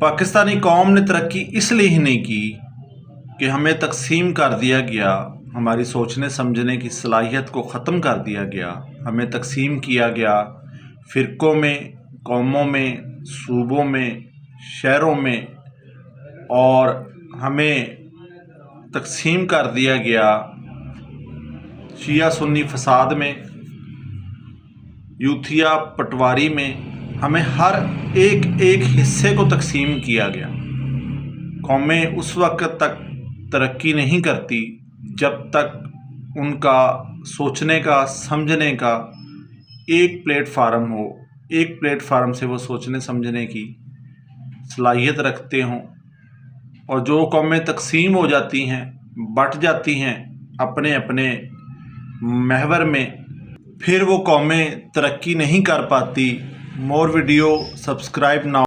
पाकिस्तानी कौम ने तरक्की इसलिए ही नहीं की कि हमें तकसीम कर दिया गया, हमारी सोचने समझने की सलाहियत को ख़त्म कर दिया गया, हमें तकसीम किया गया फ़िरक़ों में, कौमों में, सूबों में, शहरों में, और हमें तकसीम कर दिया गया शिया सुन्नी फसाद में, यूथिया पटवारी में। हमें हर एक हिस्से को तकसीम किया गया। कौमें उस वक्त तक तरक्की नहीं करती जब तक उनका सोचने का, समझने का एक प्लेटफार्म हो, एक प्लेटफार्म से वो सोचने समझने की सलाहियत रखते हों। और जो कौमें तकसीम हो जाती हैं, बट जाती हैं अपने अपने महवर में, फिर वो कौमें तरक्की नहीं कर पाती। मोर वीडियो सब्सक्राइब नाउ।